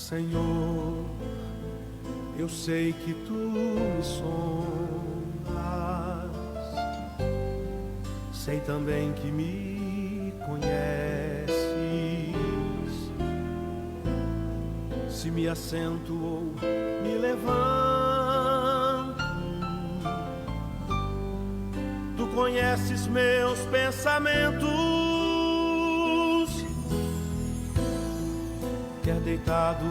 Senhor, eu sei que tu me sondas, sei também que me conheces. Se me assento ou me levanto, tu conheces meus pensamentos. Quer deitado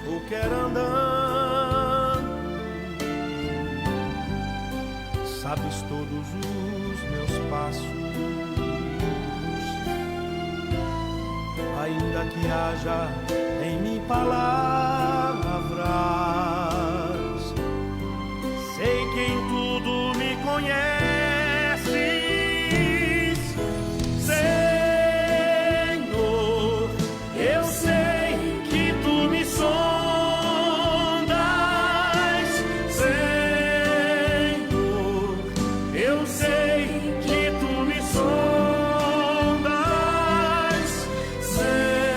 ou quer andando, sabes todos os meus passos. Ainda que haja em mim palavras, sei que em tudo me conheces. Senhor, eu sei que tu me sondas. Senhor, eu sei que tu me sondas. Senhor,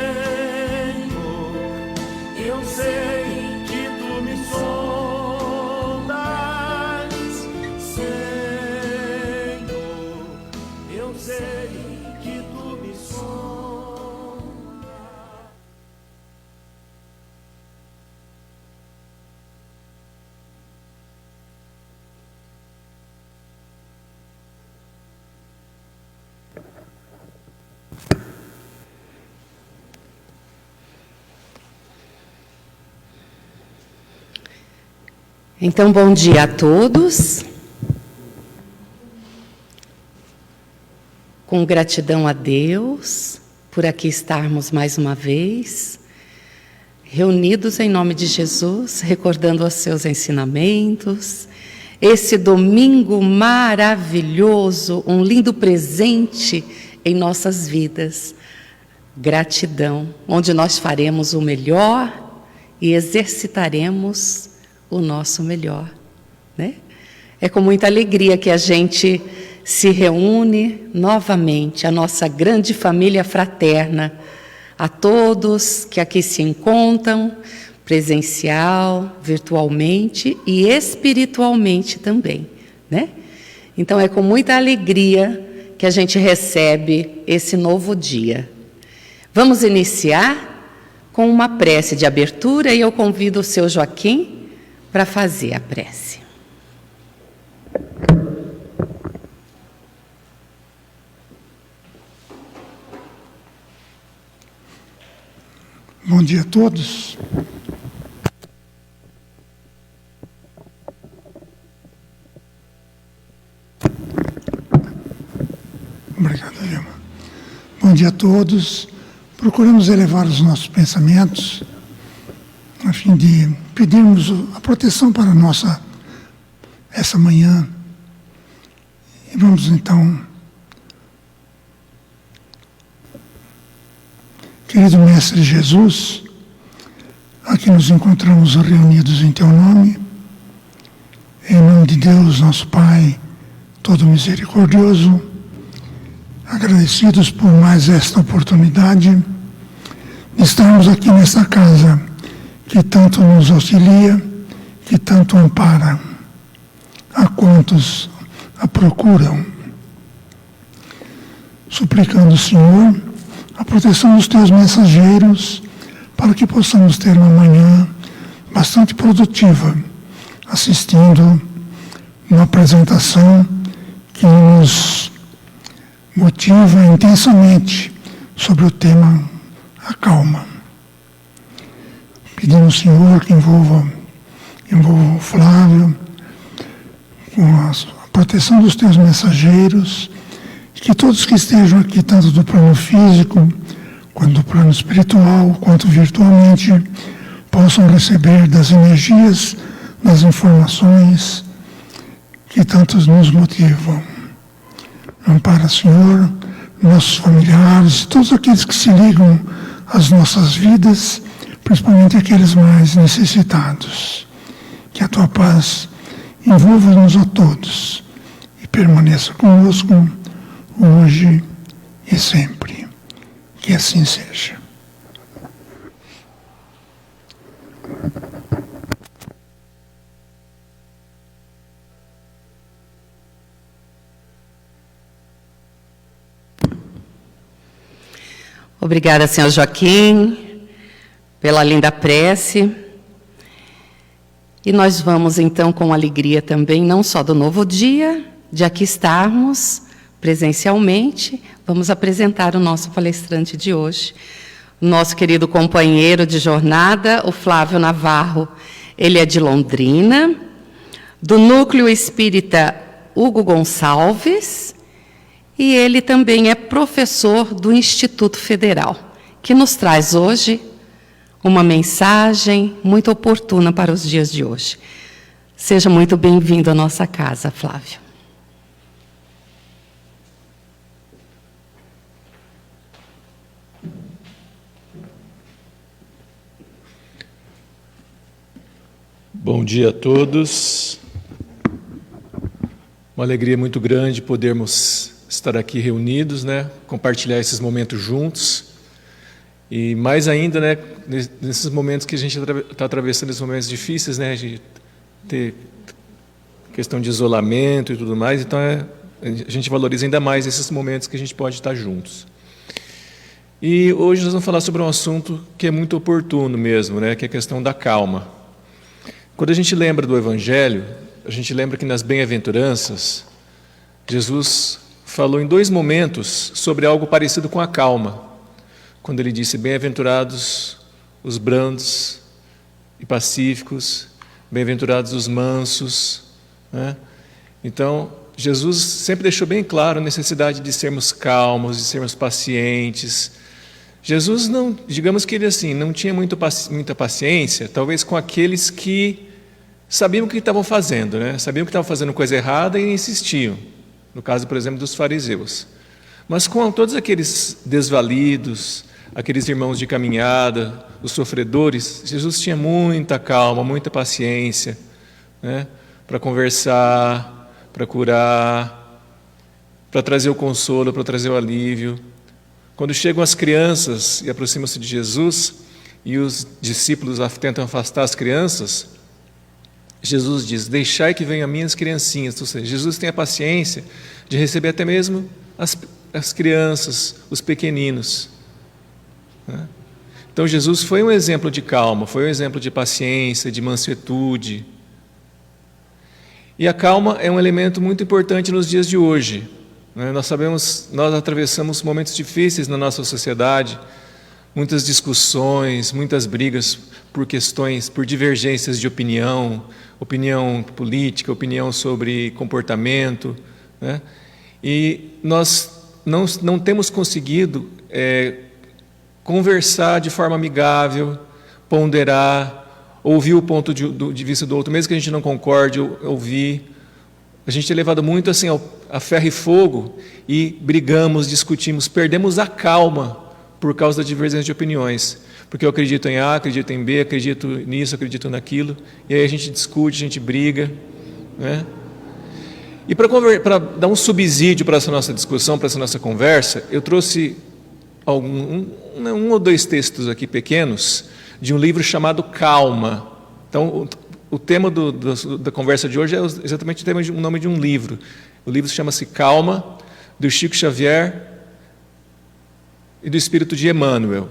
eu sei que tu me sondas. Senhor, eu sei que tu me sondas. Então, bom dia a todos. Com gratidão a Deus por aqui estarmos mais uma vez, reunidos em nome de Jesus, recordando os seus ensinamentos. Esse domingo maravilhoso, um lindo presente em nossas vidas. Gratidão, onde nós faremos o melhor e exercitaremos o nosso melhor, né? É com muita alegria que a gente se reúne novamente, a nossa grande família fraterna, a todos que aqui se encontram, presencial, virtualmente e espiritualmente também, né? Então é com muita alegria que a gente recebe esse novo dia. Vamos iniciar com uma prece de abertura e eu convido o seu Joaquim para fazer a prece. Bom dia a todos. Obrigado, Vilma. Bom dia a todos. Procuramos elevar os nossos pensamentos a fim de pedirmos a proteção para essa manhã. E vamos então, querido Mestre Jesus, aqui nos encontramos reunidos em Teu nome, em nome de Deus, nosso Pai, todo misericordioso, agradecidos por mais esta oportunidade de estarmos aqui nesta casa, que tanto nos auxilia, que tanto ampara a quantos a procuram. Suplicando, Senhor, a proteção dos Teus mensageiros, para que possamos ter uma manhã bastante produtiva, assistindo uma apresentação que nos motiva intensamente sobre o tema a calma. Pedimos, Senhor, que envolva o Flávio, com a proteção dos Teus mensageiros, que todos que estejam aqui, tanto do plano físico, quanto do plano espiritual, quanto virtualmente, possam receber das energias, das informações que tantos nos motivam. Ampara, Senhor, nossos familiares, todos aqueles que se ligam às nossas vidas, principalmente aqueles mais necessitados. Que a Tua paz envolva-nos a todos e permaneça conosco hoje e sempre. Que assim seja. Obrigada, senhor Joaquim, pela linda prece. E nós vamos, então, com alegria também, não só do novo dia, de aqui estarmos presencialmente, vamos apresentar o nosso palestrante de hoje, nosso querido companheiro de jornada, o Flávio Navarro. Ele é de Londrina, do Núcleo Espírita Hugo Gonçalves, e ele também é professor do Instituto Federal, que nos traz hoje uma mensagem muito oportuna para os dias de hoje. Seja muito bem-vindo à nossa casa, Flávio. Bom dia a todos. Uma alegria muito grande podermos estar aqui reunidos, né? Compartilhar esses momentos juntos. E mais ainda, né? Nesses momentos que a gente está atravessando, esses momentos difíceis, né? De ter questão de isolamento e tudo mais. Então, a gente valoriza ainda mais esses momentos que a gente pode estar juntos. E hoje nós vamos falar sobre um assunto que é muito oportuno mesmo, né? Que é a questão da calma. Quando a gente lembra do Evangelho, a gente lembra que nas bem-aventuranças, Jesus falou em 2 momentos sobre algo parecido com a calma. Quando ele disse, bem-aventurados os brandos e pacíficos, bem-aventurados os mansos, né? Então, Jesus sempre deixou bem claro a necessidade de sermos calmos, de sermos pacientes. Jesus não, digamos que ele assim, não tinha muita paciência, talvez com aqueles que sabiam o que estavam fazendo, né? Sabiam que estavam fazendo coisa errada e insistiam. No caso, por exemplo, dos fariseus. Mas com todos aqueles desvalidos, aqueles irmãos de caminhada, os sofredores, Jesus tinha muita calma, muita paciência, né? Para conversar, para curar, para trazer o consolo, para trazer o alívio. Quando chegam as crianças e aproximam-se de Jesus, e os discípulos tentam afastar as crianças, Jesus diz, deixai que venham as minhas criancinhas. Ou seja, Jesus tem a paciência de receber até mesmo as crianças, os pequeninos, né? Então Jesus foi um exemplo de calma, foi um exemplo de paciência, de mansuetude. E a calma é um elemento muito importante nos dias de hoje, né? Nós sabemos, nós atravessamos momentos difíceis na nossa sociedade, muitas discussões, muitas brigas por questões, por divergências de opinião política, opinião sobre comportamento, né? E nós não temos conseguido conversar de forma amigável, ponderar, ouvir o ponto de vista do outro, mesmo que a gente não concorde, ouvir. A gente é levado muito assim a ferro e fogo e brigamos, discutimos, perdemos a calma por causa da divergência de opiniões. Porque eu acredito em A, acredito em B, acredito nisso, acredito naquilo, e aí a gente discute, a gente briga, né? E para dar um subsídio para essa nossa discussão, para essa nossa conversa, eu trouxe um ou 2 textos aqui pequenos de um livro chamado Calma. Então, o tema da conversa de hoje é exatamente o nome de um livro. O livro chama-se Calma, do Chico Xavier e do Espírito de Emmanuel.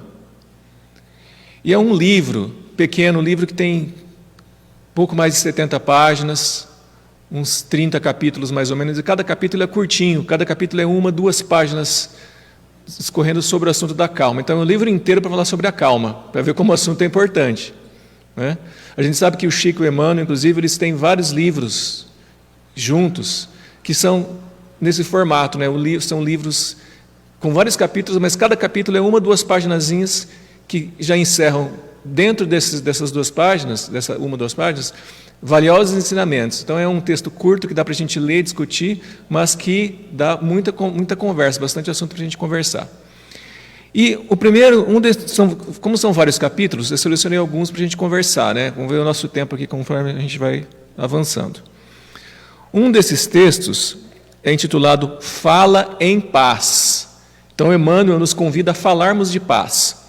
E é um livro, pequeno livro que tem pouco mais de 70 páginas, uns 30 capítulos mais ou menos, e cada capítulo é curtinho, cada capítulo é 1, 2 páginas discorrendo sobre o assunto da calma. Então é um livro inteiro para falar sobre a calma, para ver como o assunto é importante, né? A gente sabe que o Chico e o Emmanuel, inclusive, eles têm vários livros juntos, que são nesse formato, né? São livros com vários capítulos, mas cada capítulo é 1, 2 paginazinhas que já encerram dentro dessas 2 páginas, dessa 1, 2 páginas, valiosos ensinamentos. Então é um texto curto que dá para a gente ler, discutir, mas que dá muita conversa, bastante assunto para a gente conversar. E o primeiro, como são vários capítulos, eu selecionei alguns para a gente conversar, né? Vamos ver o nosso tempo aqui conforme a gente vai avançando. Um desses textos é intitulado Fala em Paz. Então Emmanuel nos convida a falarmos de paz.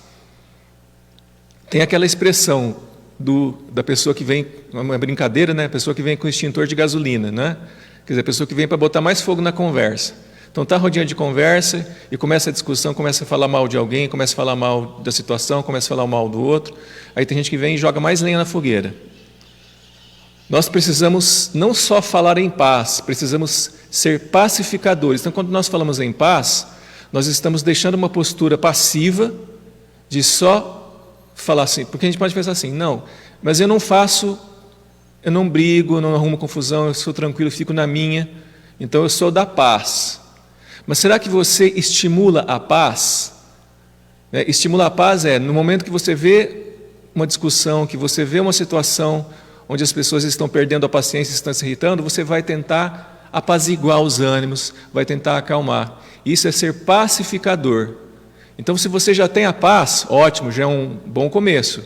Tem aquela expressão, da pessoa que vem, uma brincadeira, né? A pessoa que vem com extintor de gasolina, né? Quer dizer, a pessoa que vem para botar mais fogo na conversa. Então está rodinha de conversa e começa a discussão, começa a falar mal de alguém, começa a falar mal da situação, começa a falar mal do outro. Aí tem gente que vem e joga mais lenha na fogueira. Nós precisamos não só falar em paz, precisamos ser pacificadores. Então, quando nós falamos em paz, nós estamos deixando uma postura passiva de só falar assim, porque a gente pode pensar assim, não, mas eu não faço, eu não brigo, eu não arrumo confusão, eu sou tranquilo, fico na minha, então eu sou da paz. Mas será que você estimula a paz? Estimular a paz é, no momento que você vê uma discussão, que você vê uma situação onde as pessoas estão perdendo a paciência, estão se irritando, você vai tentar apaziguar os ânimos, vai tentar acalmar. Isso é ser pacificador. Então, se você já tem a paz, ótimo, já é um bom começo.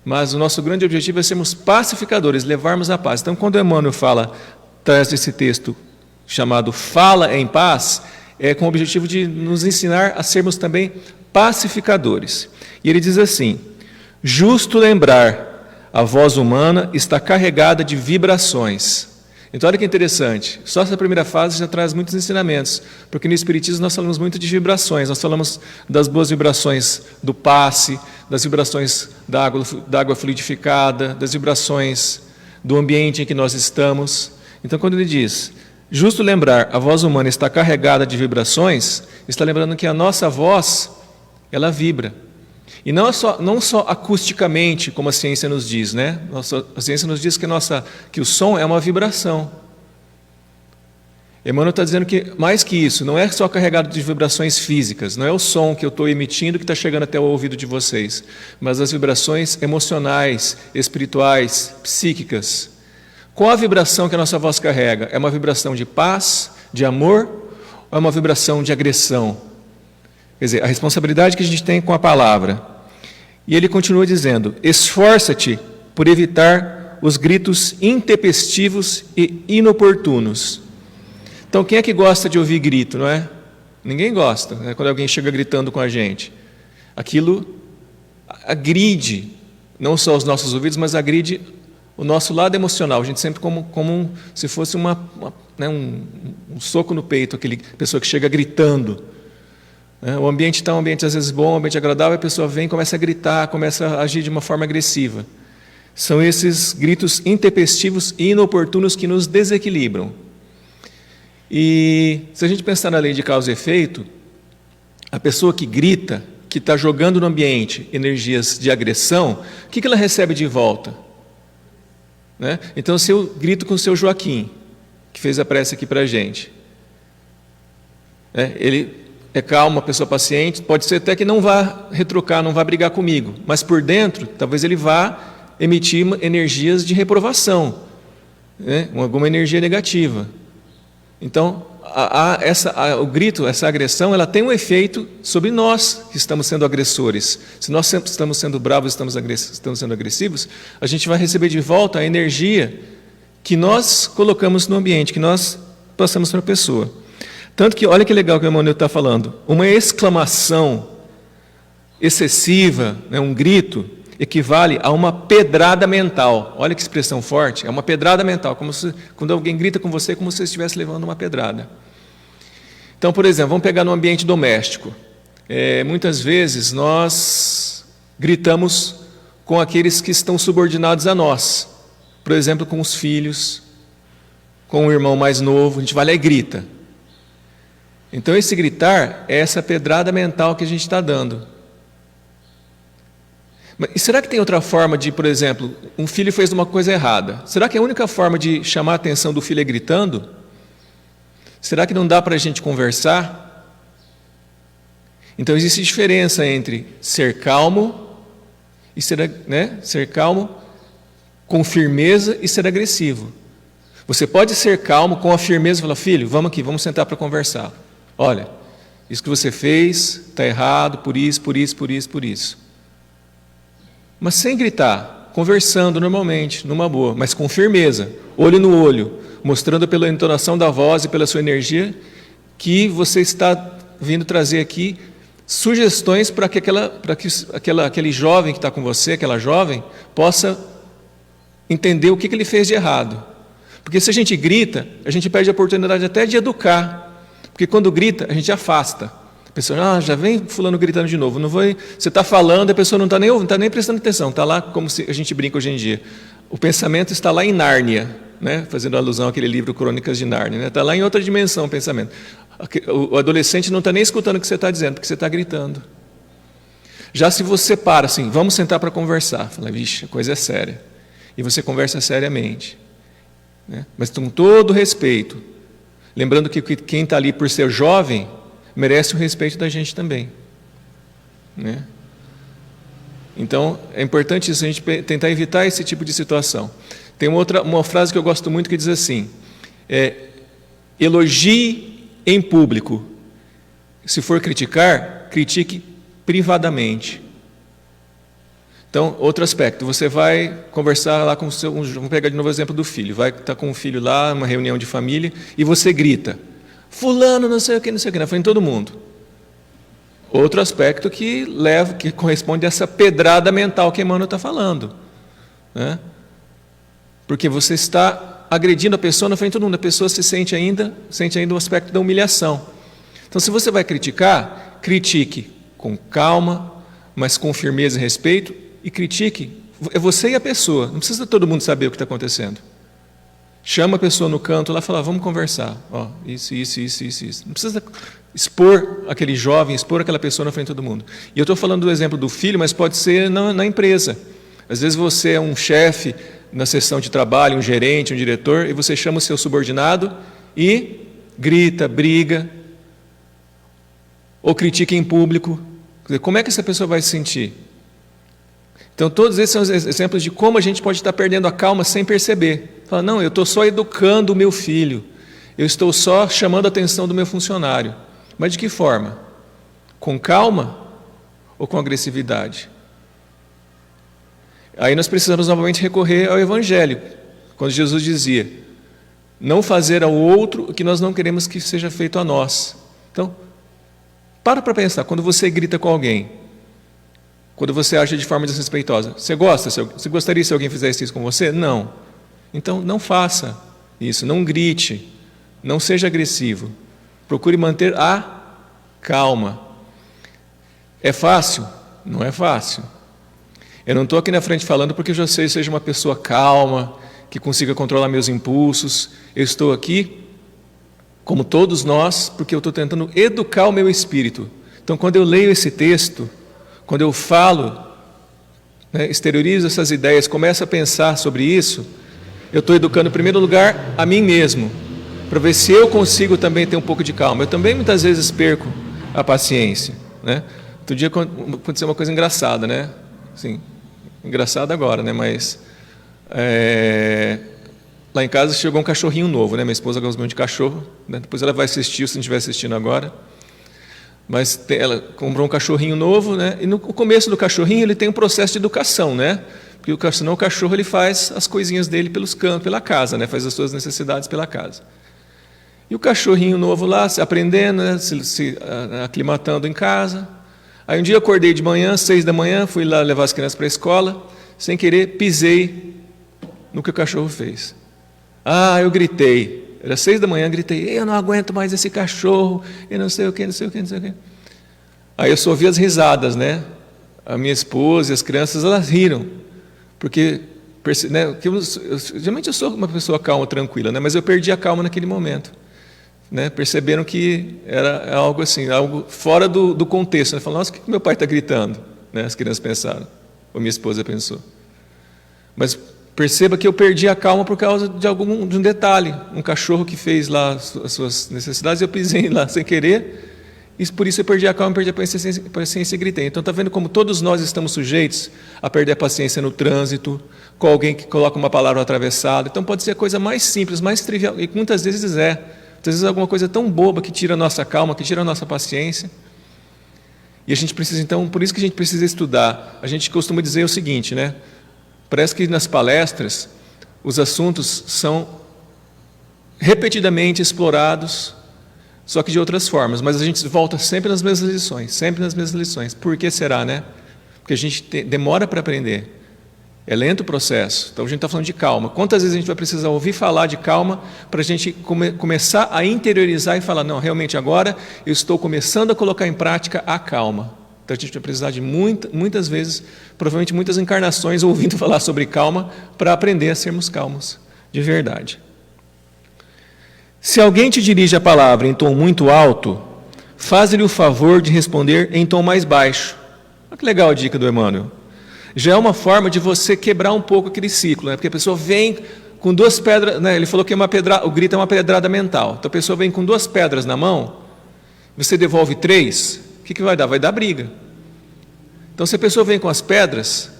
Mas o nosso grande objetivo é sermos pacificadores, levarmos a paz. Então, quando Emmanuel traz esse texto chamado Fala em Paz, é com o objetivo de nos ensinar a sermos também pacificadores. E ele diz assim: justo lembrar, a voz humana está carregada de vibrações. Então, olha que interessante, só essa primeira fase já traz muitos ensinamentos, porque no Espiritismo nós falamos muito de vibrações, nós falamos das boas vibrações do passe, das vibrações da água fluidificada, das vibrações do ambiente em que nós estamos. Então, quando ele diz, justo lembrar, a voz humana está carregada de vibrações, está lembrando que a nossa voz, ela vibra. E não só acusticamente, como a ciência nos diz, né? A ciência nos diz que o som é uma vibração. Emmanuel está dizendo que, mais que isso, não é só carregado de vibrações físicas, não é o som que eu estou emitindo que está chegando até o ouvido de vocês, mas as vibrações emocionais, espirituais, psíquicas. Qual a vibração que a nossa voz carrega? É uma vibração de paz, de amor, ou é uma vibração de agressão? Quer dizer, a responsabilidade que a gente tem com a palavra. E ele continua dizendo, esforça-te por evitar os gritos intempestivos e inoportunos. Então, quem é que gosta de ouvir grito, não é? Ninguém gosta, né? Quando alguém chega gritando com a gente. Aquilo agride, não só os nossos ouvidos, mas agride o nosso lado emocional. A gente sempre como se fosse um soco no peito, aquele pessoa que chega gritando. O ambiente está um ambiente às vezes bom, um ambiente agradável, a pessoa vem e começa a gritar, começa a agir de uma forma agressiva. São esses gritos intempestivos e inoportunos que nos desequilibram. E se a gente pensar na lei de causa e efeito, a pessoa que grita, que está jogando no ambiente energias de agressão, o que ela recebe de volta? Né? Então, se eu grito com o seu Joaquim, que fez a prece aqui para a gente, ele é calmo, uma pessoa paciente, pode ser até que não vá retrucar, não vá brigar comigo, mas por dentro, talvez ele vá emitir energias de reprovação, né? Alguma energia negativa. Então, o grito, essa agressão, ela tem um efeito sobre nós que estamos sendo agressores. Se nós sempre estamos sendo bravos, estamos sendo agressivos, a gente vai receber de volta a energia que nós colocamos no ambiente, que nós passamos para a pessoa. Tanto que, olha que legal que o Emmanuel está falando, uma exclamação excessiva, né, um grito, equivale a uma pedrada mental. Olha que expressão forte, é uma pedrada mental, quando alguém grita com você, como se você estivesse levando uma pedrada. Então, por exemplo, vamos pegar no ambiente doméstico. Muitas vezes nós gritamos com aqueles que estão subordinados a nós. Por exemplo, com os filhos, com o irmão mais novo, a gente vai lá e grita. Então, esse gritar é essa pedrada mental que a gente está dando. E será que tem outra forma de, por exemplo, um filho fez uma coisa errada? Será que a única forma de chamar a atenção do filho é gritando? Será que não dá para a gente conversar? Então, existe diferença entre ser calmo e ser calmo com firmeza e ser agressivo. Você pode ser calmo com a firmeza e falar, filho, vamos aqui, vamos sentar para conversar. Olha, isso que você fez está errado, por isso, por isso, por isso, por isso. Mas sem gritar, conversando normalmente, numa boa, mas com firmeza, olho no olho, mostrando pela entonação da voz e pela sua energia que você está vindo trazer aqui sugestões para que aquele jovem que está com você, aquela jovem, possa entender o que ele fez de errado. Porque se a gente grita, a gente perde a oportunidade até de educar. Porque quando grita, a gente afasta. A pessoa, já vem fulano gritando de novo. Não vai, você está falando, a pessoa não está nem ouvindo, não está nem prestando atenção. Está lá, como a gente brinca hoje em dia. O pensamento está lá em Nárnia, né? Fazendo alusão àquele livro Crônicas de Nárnia. Né? Está lá em outra dimensão o pensamento. O adolescente não está nem escutando o que você está dizendo, porque você está gritando. Já se você para assim, vamos sentar para conversar. Fala, vixe, a coisa é séria. E você conversa seriamente. Né? Mas com todo respeito. Lembrando que quem está ali por ser jovem, merece o respeito da gente também. Né? Então, é importante isso, a gente tentar evitar esse tipo de situação. Tem uma frase que eu gosto muito que diz assim, elogie em público. Se for criticar, critique privadamente. Então, outro aspecto, você vai conversar lá com o seu, vamos pegar de novo o exemplo do filho, vai estar com o filho lá, numa reunião de família, e você grita, fulano, não sei o que, na frente de todo mundo. Outro aspecto que corresponde a essa pedrada mental que Emmanuel está falando. Né? Porque você está agredindo a pessoa na frente de todo mundo, a pessoa sente ainda o aspecto da humilhação. Então, se você vai criticar, critique com calma, mas com firmeza e respeito, e critique, é você e a pessoa, não precisa todo mundo saber o que está acontecendo. Chama a pessoa no canto lá e fala, vamos conversar, isso. Não precisa expor aquele jovem, expor aquela pessoa na frente de todo mundo. E eu estou falando do exemplo do filho, mas pode ser na empresa. Às vezes você é um chefe na sessão de trabalho, um gerente, um diretor, e você chama o seu subordinado e grita, briga, ou critica em público. Quer dizer, como é que essa pessoa vai se sentir? Então, todos esses são os exemplos de como a gente pode estar perdendo a calma sem perceber. Fala, não, eu estou só educando o meu filho, eu estou só chamando a atenção do meu funcionário. Mas de que forma? Com calma ou com agressividade? Aí nós precisamos novamente recorrer ao Evangelho, quando Jesus dizia, não fazer ao outro o que nós não queremos que seja feito a nós. Então, para pensar, quando você grita com alguém, quando você age de forma desrespeitosa, você gostaria se alguém fizesse isso com você? Não. Então, não faça isso, não grite, não seja agressivo. Procure manter a calma. É fácil? Não é fácil. Eu não estou aqui na frente falando porque eu já sei que seja uma pessoa calma, que consiga controlar meus impulsos. Eu estou aqui, como todos nós, porque eu estou tentando educar o meu espírito. Então, quando eu leio esse texto, quando eu falo, exteriorizo essas ideias, começo a pensar sobre isso, eu estou educando, em primeiro lugar, a mim mesmo, para ver se eu consigo também ter um pouco de calma. Eu também, muitas vezes, perco a paciência. Né? Outro dia aconteceu uma coisa engraçada, né? Assim, engraçada agora, né? Mas lá em casa chegou um cachorrinho novo, né? Minha esposa gosta muito de cachorro, né? Depois ela vai assistir, se não estiver assistindo agora. Mas ela comprou um cachorrinho novo, né? E no começo do cachorrinho ele tem um processo de educação, né? Porque senão o cachorro ele faz as coisinhas dele pelos cantos, pela casa, né? Faz as suas necessidades pela casa. E o cachorrinho novo lá, aprendendo, né? se aclimatando em casa. Aí um dia eu acordei de manhã, 6 da manhã, fui lá levar as crianças para a escola, sem querer pisei no que o cachorro fez. Eu gritei. Era 6 da manhã, gritei, eu não aguento mais esse cachorro, e não sei o que. Aí eu só ouvi as risadas, né? A minha esposa e as crianças, elas riram, porque, né, geralmente eu sou uma pessoa calma, tranquila, né? Mas eu perdi a calma naquele momento. Né? Perceberam que era algo assim, algo fora do contexto. Né? Falaram, nossa, por que meu pai está gritando? Né? As crianças pensaram, ou minha esposa pensou. Mas perceba que eu perdi a calma por causa de um detalhe. Um cachorro que fez lá as suas necessidades, eu pisei lá sem querer, e por isso eu perdi a calma, perdi a paciência e gritei. Então está vendo como todos nós estamos sujeitos a perder a paciência no trânsito, com alguém que coloca uma palavra atravessada. Então pode ser a coisa mais simples, mais trivial, e muitas vezes é. Às vezes é alguma coisa tão boba que tira a nossa calma, que tira a nossa paciência. E a gente precisa, então, por isso que a gente precisa estudar. A gente costuma dizer o seguinte, né? Parece que nas palestras os assuntos são repetidamente explorados, só que de outras formas. Mas a gente volta sempre nas mesmas lições, sempre nas mesmas lições. Por que será, né? Porque a gente demora para aprender. É lento o processo. Então a gente está falando de calma. Quantas vezes a gente vai precisar ouvir falar de calma para a gente começar a interiorizar e falar, não, realmente agora eu estou começando a colocar em prática a calma. Então a gente vai precisar de muitas vezes, provavelmente muitas encarnações ouvindo falar sobre calma para aprender a sermos calmos de verdade. Se alguém te dirige a palavra em tom muito alto, faz-lhe o favor de responder em tom mais baixo. Olha que legal a dica do Emmanuel. Já é uma forma de você quebrar um pouco aquele ciclo, né? Porque a pessoa vem com 2 pedras, né? Ele falou que o grito é uma pedrada mental. Então a pessoa vem com 2 pedras na mão, você devolve 3, o que vai dar? Vai dar briga. Então se a pessoa vem com as pedras,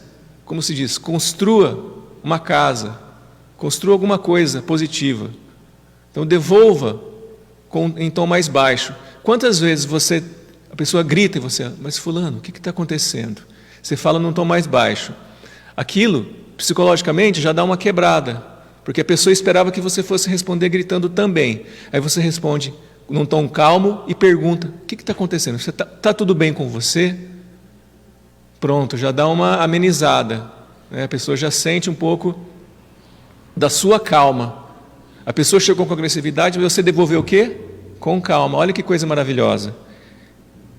como se diz, construa uma casa, construa alguma coisa positiva. Então devolva em tom mais baixo. Quantas vezes a pessoa grita e você, mas fulano, o que está acontecendo? Você fala num tom mais baixo. Aquilo, psicologicamente, já dá uma quebrada, porque a pessoa esperava que você fosse responder gritando também. Aí você responde num tom calmo e pergunta, o que está acontecendo? Está tudo bem com você? Pronto, já dá uma amenizada, né? A pessoa já sente um pouco da sua calma. A pessoa chegou com agressividade, você devolveu o quê? Com calma. Olha que coisa maravilhosa.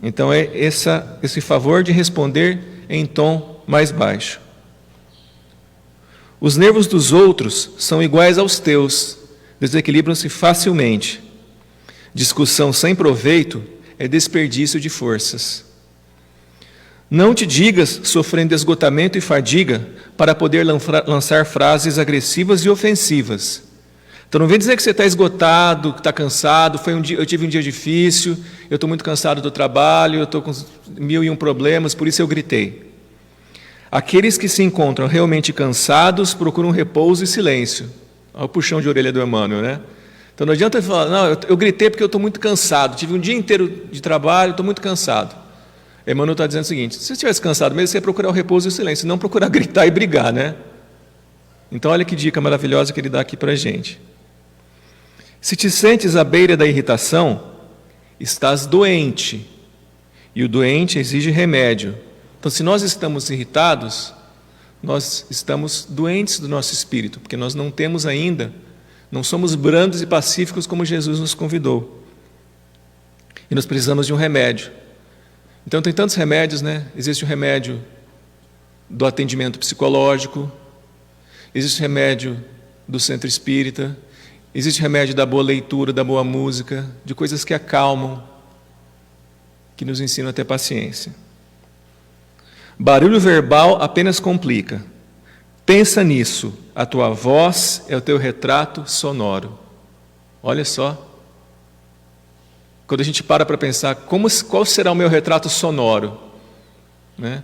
Então é esse favor de responder em tom mais baixo. Os nervos dos outros são iguais aos teus, desequilibram-se facilmente. Discussão sem proveito é desperdício de forças. Não te digas sofrendo esgotamento e fadiga para poder lançar frases agressivas e ofensivas. Então não vem dizer que você está esgotado, que está cansado, eu tive um dia difícil, eu estou muito cansado do trabalho, eu estou com 1001 problemas, por isso eu gritei. Aqueles que se encontram realmente cansados procuram repouso e silêncio. Olha o puxão de orelha do Emmanuel, né? Então não adianta falar, não, eu gritei porque eu estou muito cansado, tive um dia inteiro de trabalho, estou muito cansado. Emmanuel está dizendo o seguinte, se você estivesse cansado mesmo, você ia procurar o repouso e o silêncio, não procurar gritar e brigar, né? Então olha que dica maravilhosa que ele dá aqui para a gente. Se te sentes à beira da irritação, estás doente, e o doente exige remédio. Então, se nós estamos irritados, nós estamos doentes do nosso espírito, porque nós não temos ainda, não somos brandos e pacíficos como Jesus nos convidou. E nós precisamos de um remédio. Então, tem tantos remédios, né? Existe o remédio do atendimento psicológico, existe o remédio do centro espírita, existe remédio da boa leitura, da boa música, de coisas que acalmam, que nos ensinam a ter paciência. Barulho verbal apenas complica. Pensa nisso, a tua voz é o teu retrato sonoro. Olha só. Quando a gente para pensar, qual será o meu retrato sonoro? Né?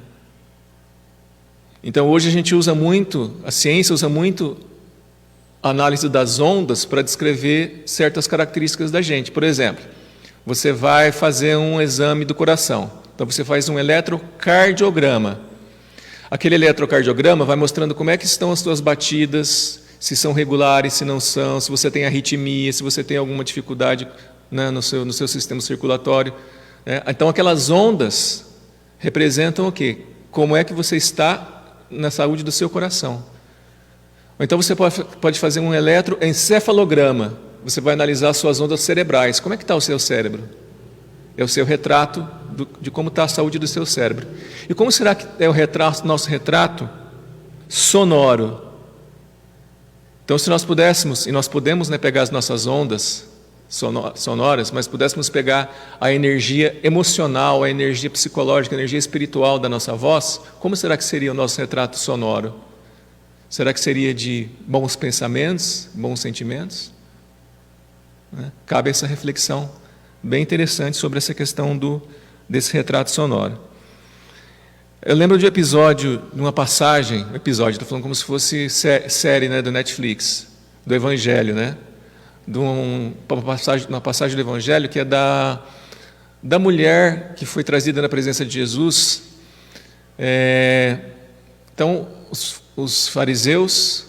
Então hoje a gente usa muito, a ciência usa muito a análise das ondas para descrever certas características da gente. Por exemplo, você vai fazer um exame do coração. Então você faz um eletrocardiograma. Aquele eletrocardiograma vai mostrando como é que estão as suas batidas, se são regulares, se não são, se você tem arritmia, se você tem alguma dificuldade, né, no seu sistema circulatório. Né? Então aquelas ondas representam o quê? Como é que você está na saúde do seu coração. Ou então você pode fazer um eletroencefalograma. Você vai analisar as suas ondas cerebrais. Como é que está o seu cérebro? É o seu retrato de como está a saúde do seu cérebro. E como será que é o nosso retrato sonoro? Então, se nós pudéssemos, e nós podemos, né, pegar as nossas ondas sonoras, mas pudéssemos pegar a energia emocional, a energia psicológica, a energia espiritual da nossa voz, como será que seria o nosso retrato sonoro? Será que seria de bons pensamentos, bons sentimentos? Cabe essa reflexão bem interessante sobre essa questão desse retrato sonoro. Eu lembro de um episódio, de uma passagem, estou falando como se fosse série, né, do Netflix, do Evangelho, né? Uma passagem do Evangelho que é da mulher que foi trazida na presença de Jesus. Então, os fariseus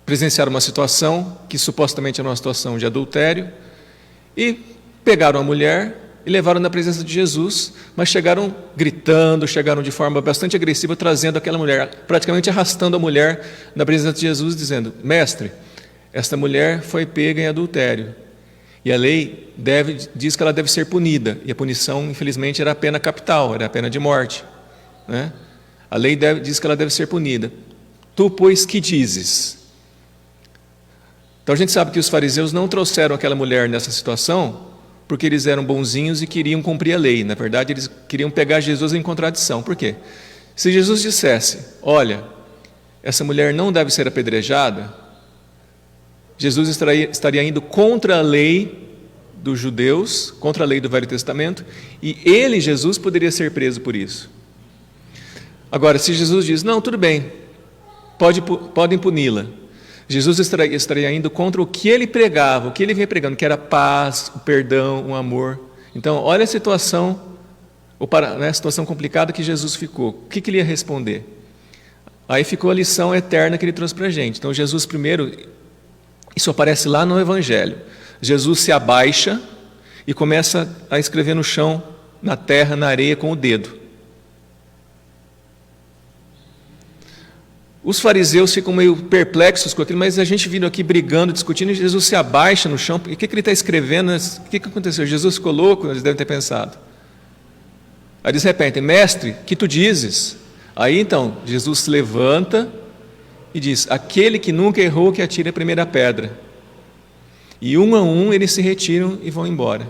presenciaram uma situação que supostamente era uma situação de adultério, E pegaram a mulher e levaram na presença de Jesus, mas chegaram gritando, chegaram de forma bastante agressiva, trazendo aquela mulher, praticamente arrastando a mulher na presença de Jesus, dizendo: mestre, esta mulher foi pega em adultério. E a lei diz que ela deve ser punida, e a punição, infelizmente, era a pena capital, era a pena de morte, né? A lei diz que ela deve ser punida. Tu, pois, que dizes? Então a gente sabe que os fariseus não trouxeram aquela mulher nessa situação porque eles eram bonzinhos e queriam cumprir a lei. Na verdade, eles queriam pegar Jesus em contradição. Por quê? Se Jesus dissesse: olha, essa mulher não deve ser apedrejada, Jesus estaria indo contra a lei dos judeus, contra a lei do Velho Testamento, e ele, Jesus, poderia ser preso por isso. Agora, se Jesus diz: não, tudo bem, podem puni-la, Jesus estaria indo contra o que ele pregava, o que ele vinha pregando, que era a paz, o perdão, o amor. Então, olha a situação, a situação complicada que Jesus ficou. O que ele ia responder? Aí ficou a lição eterna que ele trouxe para a gente. Então, Jesus primeiro, isso aparece lá no Evangelho, Jesus se abaixa e começa a escrever no chão, na terra, na areia, com o dedo. Os fariseus ficam meio perplexos com aquilo, mas a gente vindo aqui brigando, discutindo, e Jesus se abaixa no chão. E o que ele está escrevendo? O que aconteceu? Jesus ficou louco? Eles devem ter pensado. Aí eles repetem: mestre, que tu dizes? Aí então, Jesus se levanta e diz: aquele que nunca errou, que atire a primeira pedra. E um a um eles se retiram e vão embora.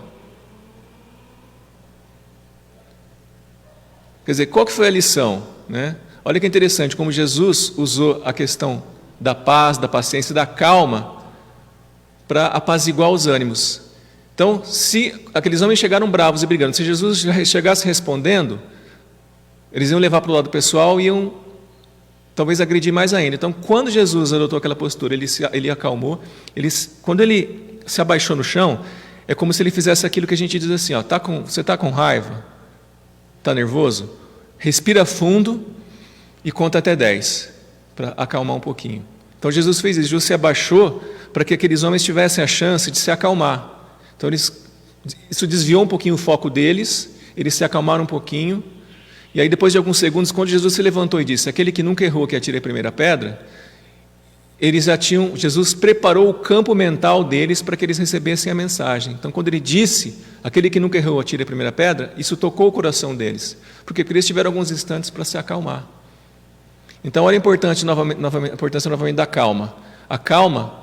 Quer dizer, qual que foi a lição, né? Olha que interessante como Jesus usou a questão da paz, da paciência e da calma para apaziguar os ânimos. Então, se aqueles homens chegaram bravos e brigando, se Jesus chegasse respondendo, eles iam levar para o lado pessoal e iam talvez agredir mais ainda. Então, quando Jesus adotou aquela postura, ele acalmou, quando ele se abaixou no chão, é como se ele fizesse aquilo que a gente diz assim: ó, você está com raiva? Está nervoso? Respira fundo e conta até 10, para acalmar um pouquinho. Então Jesus fez isso, Jesus se abaixou para que aqueles homens tivessem a chance de se acalmar. Então isso desviou um pouquinho o foco deles, eles se acalmaram um pouquinho, e aí depois de alguns segundos, quando Jesus se levantou e disse: aquele que nunca errou, que atire a primeira pedra, Jesus preparou o campo mental deles para que eles recebessem a mensagem. Então quando ele disse: aquele que nunca errou, atire a primeira pedra, isso tocou o coração deles, porque eles tiveram alguns instantes para se acalmar. Então, olha a importância novamente da calma. A calma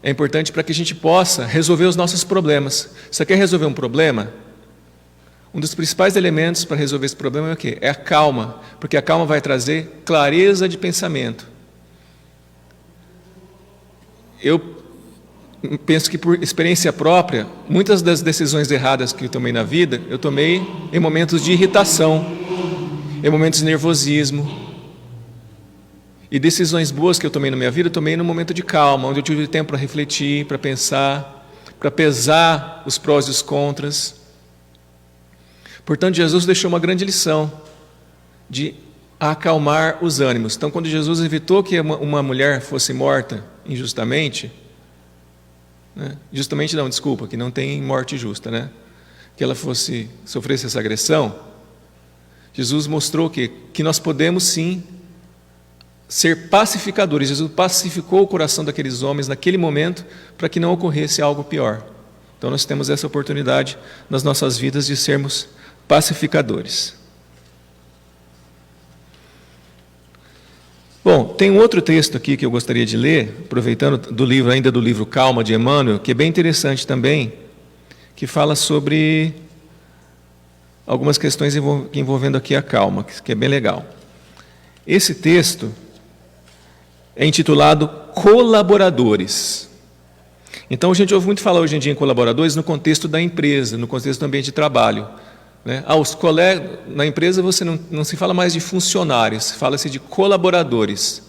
é importante para que a gente possa resolver os nossos problemas. Você quer resolver um problema? Um dos principais elementos para resolver esse problema é o quê? É a calma, porque a calma vai trazer clareza de pensamento. Eu penso que, por experiência própria, muitas das decisões erradas que eu tomei na vida, eu tomei em momentos de irritação, em momentos de nervosismo. E decisões boas que eu tomei na minha vida, eu tomei num momento de calma, onde eu tive tempo para refletir, para pensar, para pesar os prós e os contras. Portanto, Jesus deixou uma grande lição de acalmar os ânimos. Então, quando Jesus evitou que uma mulher fosse morta injustamente, né? Que não tem morte justa, né? Que ela sofresse essa agressão, Jesus mostrou que nós podemos sim ser pacificadores. Jesus pacificou o coração daqueles homens naquele momento para que não ocorresse algo pior. Então nós temos essa oportunidade nas nossas vidas de sermos pacificadores. Bom, tem um outro texto aqui que eu gostaria de ler, aproveitando do livro Calma, de Emmanuel, que é bem interessante também, que fala sobre algumas questões envolvendo aqui a calma, que é bem legal. Esse texto é intitulado Colaboradores. Então a gente ouve muito falar hoje em dia em colaboradores no contexto da empresa, no contexto do ambiente de trabalho, né? Os colegas na empresa você não se fala mais de funcionários, fala-se de colaboradores,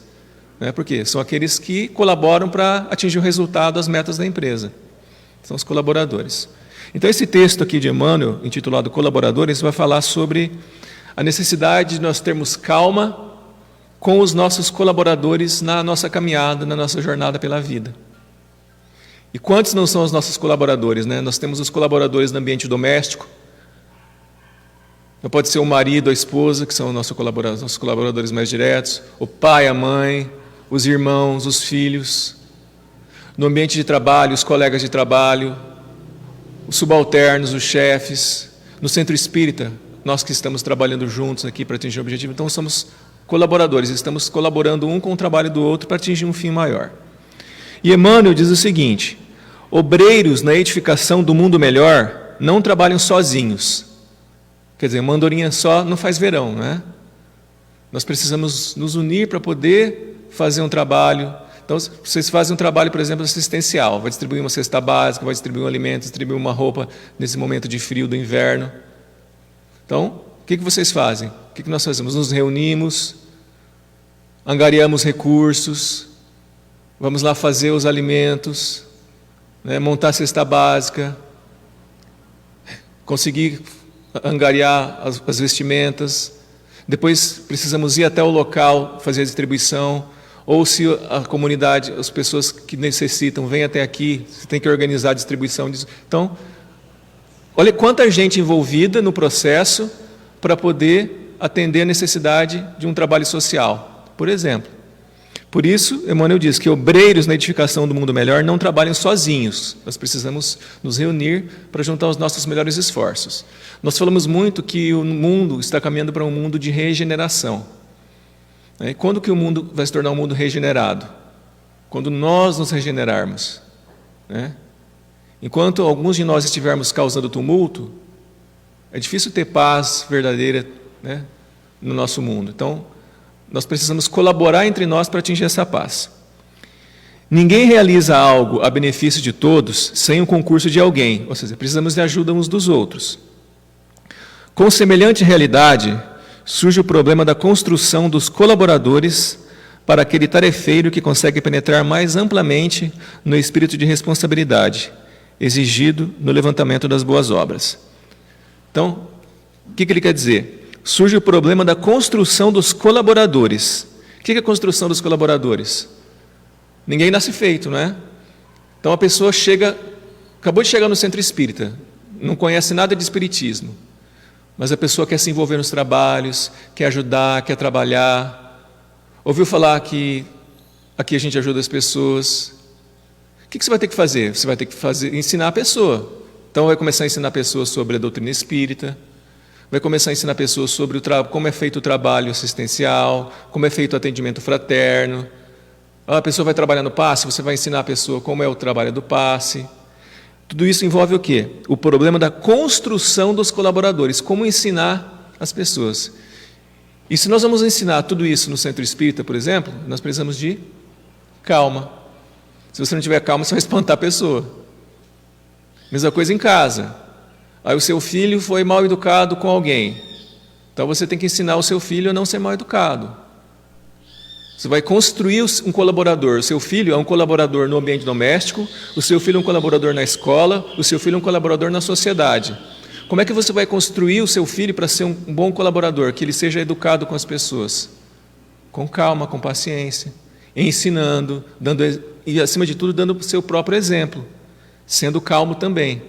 né? Porque são aqueles que colaboram para atingir o resultado, as metas da empresa. São os colaboradores. Então esse texto aqui de Emmanuel, intitulado Colaboradores, vai falar sobre a necessidade de nós termos calma com os nossos colaboradores na nossa caminhada, na nossa jornada pela vida. E quantos não são os nossos colaboradores, né? Nós temos os colaboradores no ambiente doméstico. Não pode ser o marido, a esposa, que são nossos colaboradores mais diretos, o pai, a mãe, os irmãos, os filhos. No ambiente de trabalho, os colegas de trabalho, os subalternos, os chefes. No centro espírita, nós que estamos trabalhando juntos aqui para atingir o objetivo, então somos colaboradores, estamos colaborando um com o trabalho do outro para atingir um fim maior. E Emmanuel diz o seguinte: obreiros na edificação do mundo melhor não trabalham sozinhos. Quer dizer, uma andorinha só não faz verão, né? Nós precisamos nos unir para poder fazer um trabalho. Então, vocês fazem um trabalho, por exemplo, assistencial, vai distribuir uma cesta básica, vai distribuir um alimento, distribuir uma roupa nesse momento de frio do inverno. Então, o que vocês fazem? O que nós fazemos? Nos reunimos, angariamos recursos, vamos lá fazer os alimentos, né, montar a cesta básica, conseguir angariar as vestimentas, depois precisamos ir até o local fazer a distribuição, ou se a comunidade, as pessoas que necessitam, vêm até aqui, você tem que organizar a distribuição disso. Então, olha quanta gente envolvida no processo para poder atender a necessidade de um trabalho social, por exemplo. Por isso, Emmanuel diz que obreiros na edificação do mundo melhor não trabalham sozinhos. Nós precisamos nos reunir para juntar os nossos melhores esforços. Nós falamos muito que o mundo está caminhando para um mundo de regeneração. E quando que o mundo vai se tornar um mundo regenerado? Quando nós nos regenerarmos. Enquanto alguns de nós estivermos causando tumulto, é difícil ter paz verdadeira, né, no nosso mundo. Então, nós precisamos colaborar entre nós para atingir essa paz. Ninguém realiza algo a benefício de todos sem o concurso de alguém, ou seja, precisamos de ajuda uns dos outros. Com semelhante realidade, surge o problema da construção dos colaboradores para aquele tarefeiro que consegue penetrar mais amplamente no espírito de responsabilidade exigido no levantamento das boas obras. Então, o que ele quer dizer? Surge o problema da construção dos colaboradores. O que é a construção dos colaboradores? Ninguém nasce feito, não é? Então a pessoa acabou de chegar no centro espírita, não conhece nada de espiritismo, mas a pessoa quer se envolver nos trabalhos, quer ajudar, quer trabalhar. Ouviu falar que aqui a gente ajuda as pessoas. O que você vai ter que fazer? Você vai ter que ensinar a pessoa. Então vai começar a ensinar a pessoa sobre a doutrina espírita, vai começar a ensinar a pessoa sobre como é feito o trabalho assistencial, como é feito o atendimento fraterno. A pessoa vai trabalhar no passe, você vai ensinar a pessoa como é o trabalho do passe. Tudo isso envolve o quê? O problema da construção dos colaboradores, como ensinar as pessoas. E se nós vamos ensinar tudo isso no centro espírita, por exemplo, nós precisamos de calma. Se você não tiver calma, você vai espantar a pessoa. Mesma coisa em casa. Aí o seu filho foi mal educado com alguém. Então você tem que ensinar o seu filho a não ser mal educado. Você vai construir um colaborador. O seu filho é um colaborador no ambiente doméstico, o seu filho é um colaborador na escola, o seu filho é um colaborador na sociedade. Como é que você vai construir o seu filho para ser um bom colaborador, que ele seja educado com as pessoas? Com calma, com paciência, ensinando, e acima de tudo dando o seu próprio exemplo, sendo calmo também.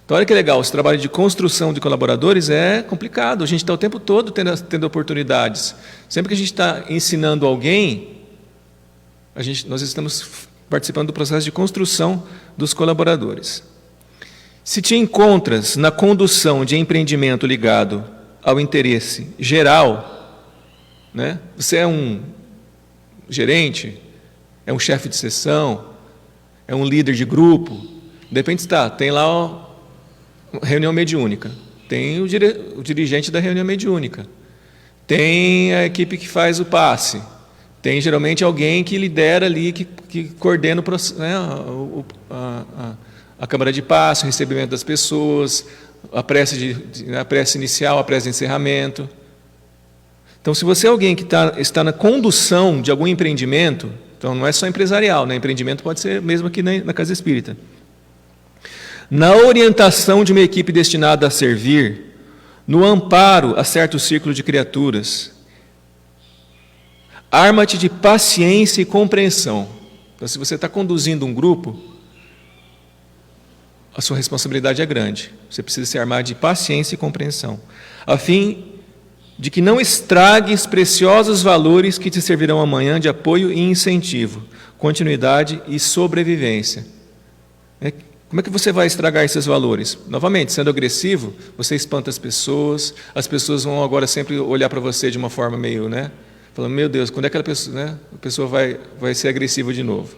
Então olha que legal, esse trabalho de construção de colaboradores é complicado, a gente está o tempo todo tendo oportunidades. Sempre que a gente está ensinando alguém, nós estamos participando do processo de construção dos colaboradores. Se te encontras na condução de empreendimento ligado ao interesse geral, né? Você é um gerente, é um chefe de seção, é um líder de grupo, de repente tem lá reunião mediúnica, tem o dirigente da reunião mediúnica, tem a equipe que faz o passe, tem geralmente alguém que lidera ali, que coordena o processo, né, a câmara de passe, o recebimento das pessoas, a prece inicial, a prece de encerramento. Então, se você é alguém que está na condução de algum empreendimento, então não é só empresarial, né? Empreendimento pode ser mesmo aqui na Casa Espírita. Na orientação de uma equipe destinada a servir, no amparo a certo círculo de criaturas, arma-te de paciência e compreensão. Então, se você está conduzindo um grupo, a sua responsabilidade é grande. Você precisa se armar de paciência e compreensão, a fim de que não estragues preciosos valores que te servirão amanhã de apoio e incentivo, continuidade e sobrevivência. Como é que você vai estragar esses valores? Novamente, sendo agressivo, você espanta as pessoas vão agora sempre olhar para você de uma forma meio, falando, meu Deus, quando é que a pessoa vai ser agressiva de novo?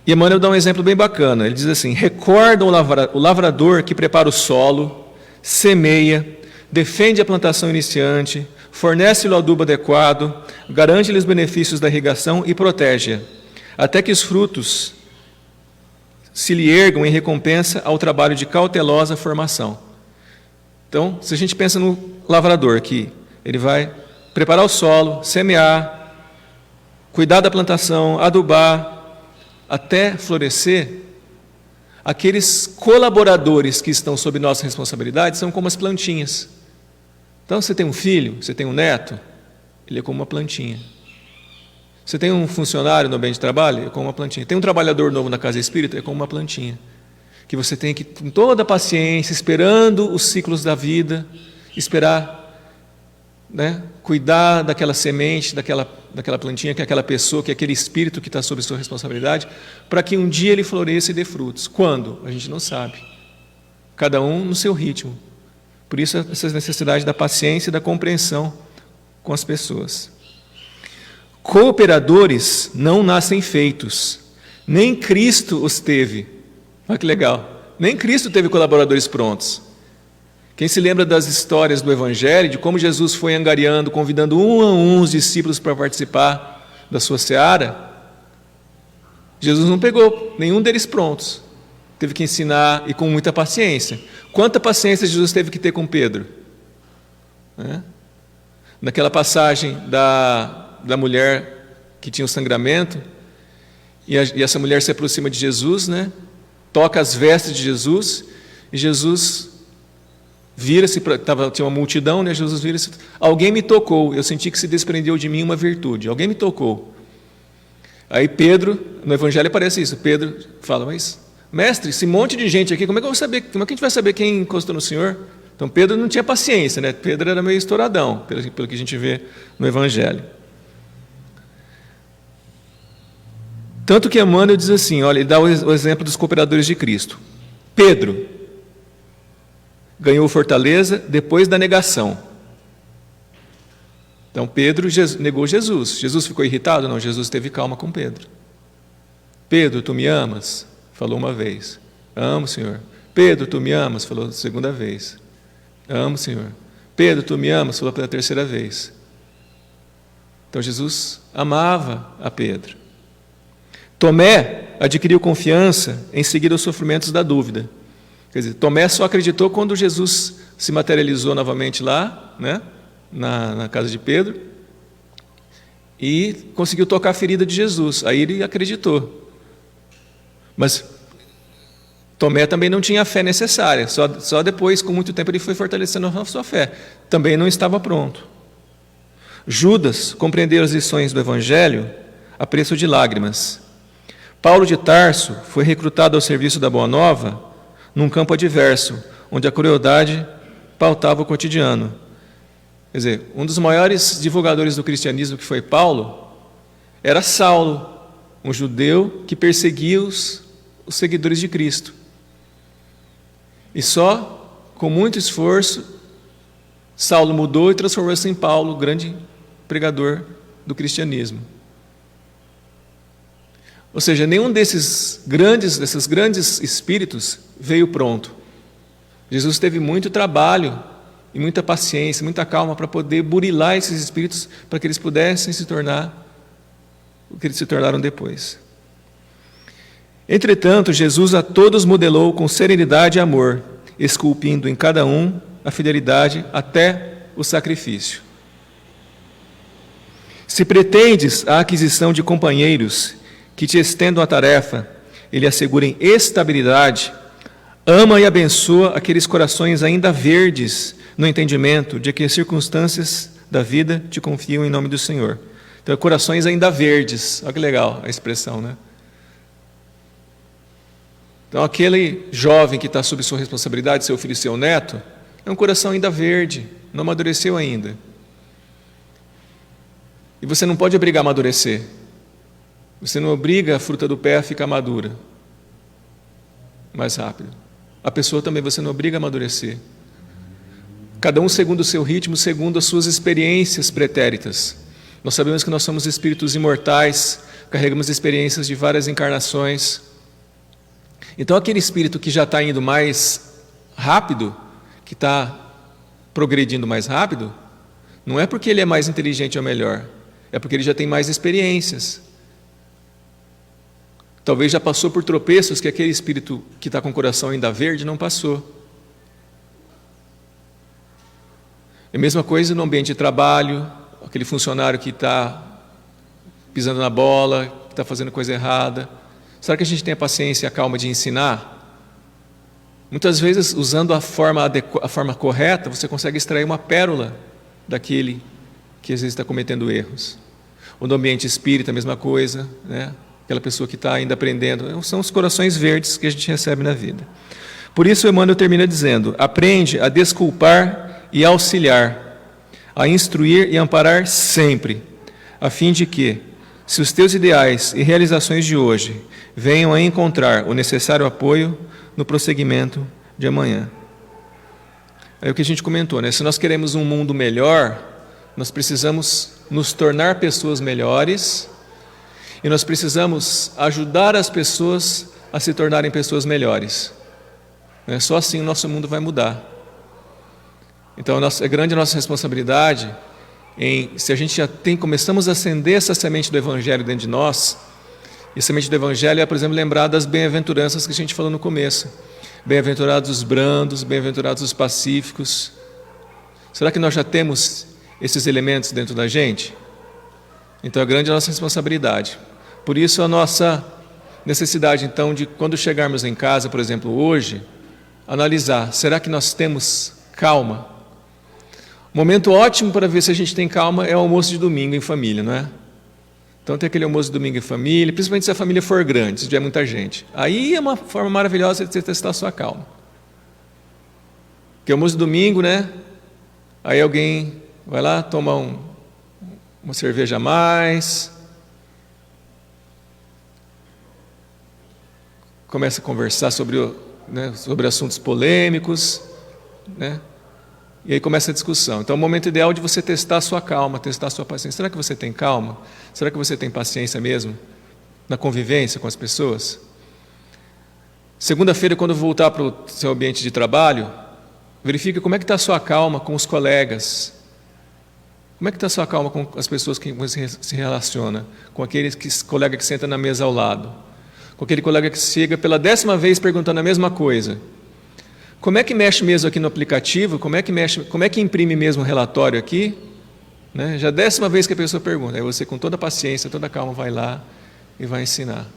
E Emmanuel dá um exemplo bem bacana, ele diz assim: recorda o lavrador que prepara o solo, semeia, defende a plantação iniciante, fornece-lhe o adubo adequado, garante-lhe os benefícios da irrigação e protege-a, até que os frutos se lhe ergam em recompensa ao trabalho de cautelosa formação. Então, se a gente pensa no lavrador aqui, ele vai preparar o solo, semear, cuidar da plantação, adubar, até florescer. Aqueles colaboradores que estão sob nossa responsabilidade são como as plantinhas. Então, você tem um filho, você tem um neto, ele é como uma plantinha. Você tem um funcionário no ambiente de trabalho, é como uma plantinha. Tem um trabalhador novo na casa espírita, é como uma plantinha. Que você tem que, com toda a paciência, esperando os ciclos da vida, esperar, cuidar daquela semente, daquela plantinha, que é aquela pessoa, que é aquele espírito que está sob sua responsabilidade, para que um dia ele floresça e dê frutos. Quando? A gente não sabe. Cada um no seu ritmo. Por isso, essa necessidade da paciência e da compreensão com as pessoas. Cooperadores não nascem feitos, nem Cristo os teve. Olha que legal. Nem Cristo teve colaboradores prontos. Quem se lembra das histórias do Evangelho, de como Jesus foi angariando, convidando um a um os discípulos para participar da sua seara, Jesus não pegou nenhum deles prontos. Teve que ensinar, e com muita paciência. Quanta paciência Jesus teve que ter com Pedro? Naquela passagem da mulher que tinha o sangramento, e essa mulher se aproxima de Jesus, toca as vestes de Jesus, e Jesus vira-se, tinha uma multidão, Jesus vira-se: alguém me tocou, eu senti que se desprendeu de mim uma virtude, alguém me tocou. Aí Pedro, no Evangelho aparece isso, Pedro fala: mas mestre, esse monte de gente aqui, como é que eu vou saber, como é que a gente vai saber quem encostou no Senhor? Então Pedro não tinha paciência, Pedro era meio estouradão, pelo que a gente vê no Evangelho. Tanto que Emmanuel diz assim, ele dá o exemplo dos cooperadores de Cristo. Pedro ganhou fortaleza depois da negação. Então Pedro negou Jesus. Jesus ficou irritado? Não, Jesus teve calma com Pedro. Pedro, tu me amas? Falou uma vez. Amo, Senhor. Pedro, tu me amas? Falou a segunda vez. Amo, Senhor. Pedro, tu me amas? Falou pela terceira vez. Então Jesus amava a Pedro. Tomé adquiriu confiança em seguir os sofrimentos da dúvida. Quer dizer, Tomé só acreditou quando Jesus se materializou novamente lá, na casa de Pedro, e conseguiu tocar a ferida de Jesus. Aí ele acreditou. Mas Tomé também não tinha a fé necessária. Só depois, com muito tempo, ele foi fortalecendo a sua fé. Também não estava pronto. Judas compreendeu as lições do Evangelho a preço de lágrimas. Paulo de Tarso foi recrutado ao serviço da Boa Nova num campo adverso, onde a crueldade pautava o cotidiano. Quer dizer, um dos maiores divulgadores do cristianismo, que foi Paulo, era Saulo, um judeu que perseguia os seguidores de Cristo. E só com muito esforço, Saulo mudou e transformou-se em Paulo, grande pregador do cristianismo. Ou seja, nenhum desses grandes espíritos veio pronto. Jesus teve muito trabalho e muita paciência, muita calma para poder burilar esses espíritos para que eles pudessem se tornar o que eles se tornaram depois. Entretanto, Jesus a todos modelou com serenidade e amor, esculpindo em cada um a fidelidade até o sacrifício. Se pretendes a aquisição de companheiros que te estendam a tarefa e lhe assegurem estabilidade, ama e abençoa aqueles corações ainda verdes no entendimento de que as circunstâncias da vida te confiam em nome do Senhor. Então, corações ainda verdes. Olha que legal a expressão, né? Então, aquele jovem que está sob sua responsabilidade, seu filho e seu neto, é um coração ainda verde, não amadureceu ainda. E você não pode obrigar a amadurecer. Você não obriga a fruta do pé a ficar madura mais rápido. A pessoa também você não obriga a amadurecer. Cada um segundo o seu ritmo, segundo as suas experiências pretéritas. Nós sabemos que nós somos espíritos imortais, carregamos experiências de várias encarnações. Então, aquele espírito que já está indo mais rápido, que está progredindo mais rápido, não é porque ele é mais inteligente ou melhor, é porque ele já tem mais experiências. Talvez já passou por tropeços que aquele espírito que está com o coração ainda verde não passou. É a mesma coisa no ambiente de trabalho, aquele funcionário que está pisando na bola, que está fazendo coisa errada. Será que a gente tem a paciência e a calma de ensinar? Muitas vezes, usando a forma correta, você consegue extrair uma pérola daquele que às vezes está cometendo erros. Ou no ambiente espírita, a mesma coisa, né? Aquela pessoa que está ainda aprendendo. São os corações verdes que a gente recebe na vida. Por isso, Emmanuel termina dizendo: aprende a desculpar e auxiliar, a instruir e amparar sempre, a fim de que, se os teus ideais e realizações de hoje venham a encontrar o necessário apoio no prosseguimento de amanhã. É o que a gente comentou, né? Se nós queremos um mundo melhor, nós precisamos nos tornar pessoas melhores e nós precisamos ajudar as pessoas a se tornarem pessoas melhores. Só assim o nosso mundo vai mudar. Então, é grande a nossa responsabilidade se a gente já começamos a acender essa semente do Evangelho dentro de nós. E a semente do Evangelho é, por exemplo, lembrar das bem-aventuranças que a gente falou no começo. Bem-aventurados os brandos, bem-aventurados os pacíficos. Será que nós já temos esses elementos dentro da gente? Então é grande a nossa responsabilidade. Por isso a nossa necessidade, então, de quando chegarmos em casa, por exemplo, hoje, analisar, será que nós temos calma? O momento ótimo para ver se a gente tem calma é o almoço de domingo em família, não é? Então tem aquele almoço de domingo em família, principalmente se a família for grande, se tiver muita gente. Aí é uma forma maravilhosa de você testar a sua calma. Porque almoço de domingo, né? Aí alguém vai lá, toma uma cerveja a mais, começa a conversar sobre assuntos polêmicos, né? E aí começa a discussão. Então é o momento ideal de você testar a sua calma, testar a sua paciência. Será que você tem calma? Será que você tem paciência mesmo na convivência com as pessoas? Segunda-feira, quando voltar para o seu ambiente de trabalho, verifique como é que está a sua calma com os colegas. Como é que está a sua calma com as pessoas que você se relaciona? Com aquele colega que senta na mesa ao lado? Com aquele colega que chega pela 10ª vez perguntando a mesma coisa? Como é que mexe mesmo aqui no aplicativo? Como é que imprime mesmo o relatório aqui? Né? Já a 10ª vez que a pessoa pergunta, aí você com toda a paciência, toda a calma vai lá e vai ensinar.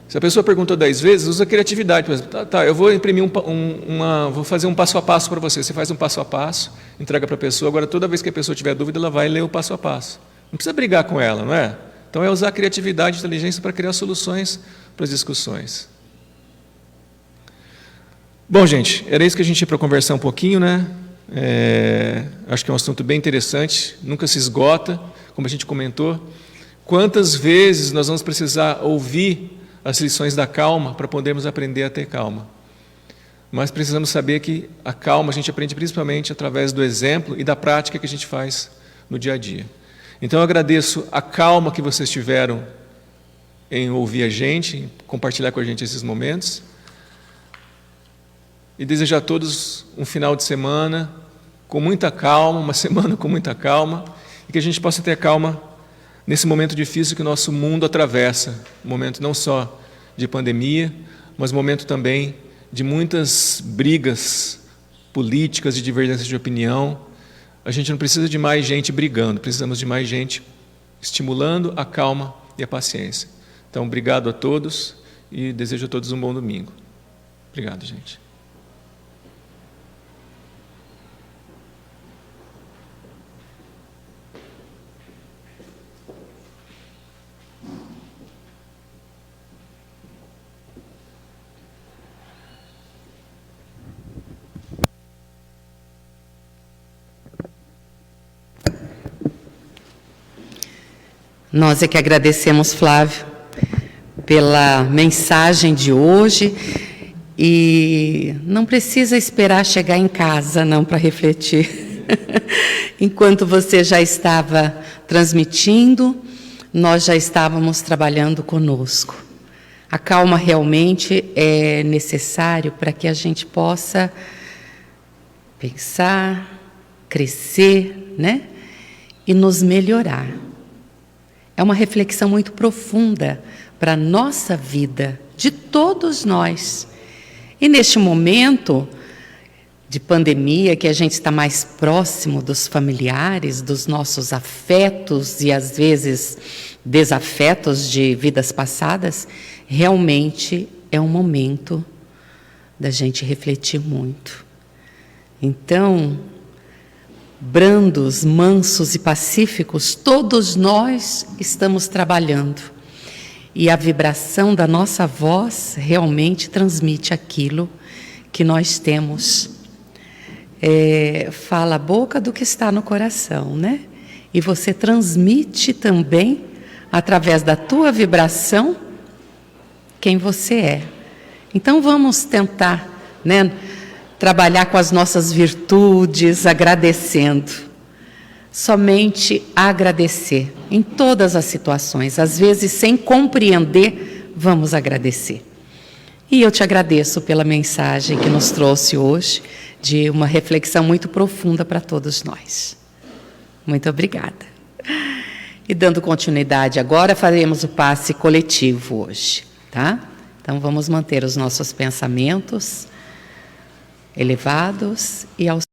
Se a pessoa perguntou 10 vezes, usa criatividade. Tá, eu vou imprimir vou fazer um passo a passo para você. Você faz um passo a passo, entrega para a pessoa. Agora, toda vez que a pessoa tiver dúvida, ela vai ler o passo a passo. Não precisa brigar com ela, não é? Então é usar a criatividade e inteligência para criar soluções para as discussões. Bom, gente, era isso que a gente tinha para conversar um pouquinho, né? Acho que é um assunto bem interessante, nunca se esgota, como a gente comentou. Quantas vezes nós vamos precisar ouvir as lições da calma para podermos aprender a ter calma? Mas precisamos saber que a calma a gente aprende principalmente através do exemplo e da prática que a gente faz no dia a dia. Então eu agradeço a calma que vocês tiveram em ouvir a gente, em compartilhar com a gente esses momentos. E desejo a todos um final de semana com muita calma, uma semana com muita calma, e que a gente possa ter calma nesse momento difícil que o nosso mundo atravessa, um momento não só de pandemia, mas um momento também de muitas brigas políticas, de divergências de opinião. A gente não precisa de mais gente brigando, precisamos de mais gente estimulando a calma e a paciência. Então, obrigado a todos e desejo a todos um bom domingo. Obrigado, gente. Nós é que agradecemos, Flávio, pela mensagem de hoje. E não precisa esperar chegar em casa, não, para refletir. Enquanto você já estava transmitindo, nós já estávamos trabalhando conosco. A calma realmente é necessário para que a gente possa pensar, crescer, né? E nos melhorar. É uma reflexão muito profunda para a nossa vida, de todos nós. E neste momento de pandemia, que a gente está mais próximo dos familiares, dos nossos afetos e às vezes desafetos de vidas passadas, realmente é um momento da gente refletir muito. Então, brandos, mansos e pacíficos, todos nós estamos trabalhando. E a vibração da nossa voz realmente transmite aquilo que nós temos. Fala a boca do que está no coração, né? E você transmite também, através da tua vibração, quem você é. Então vamos tentar, né, trabalhar com as nossas virtudes, agradecendo. Somente agradecer em todas as situações. Às vezes, sem compreender, vamos agradecer. E eu te agradeço pela mensagem que nos trouxe hoje, de uma reflexão muito profunda para todos nós. Muito obrigada. E dando continuidade agora, faremos o passe coletivo hoje, tá? Então vamos manter os nossos pensamentos elevados e aos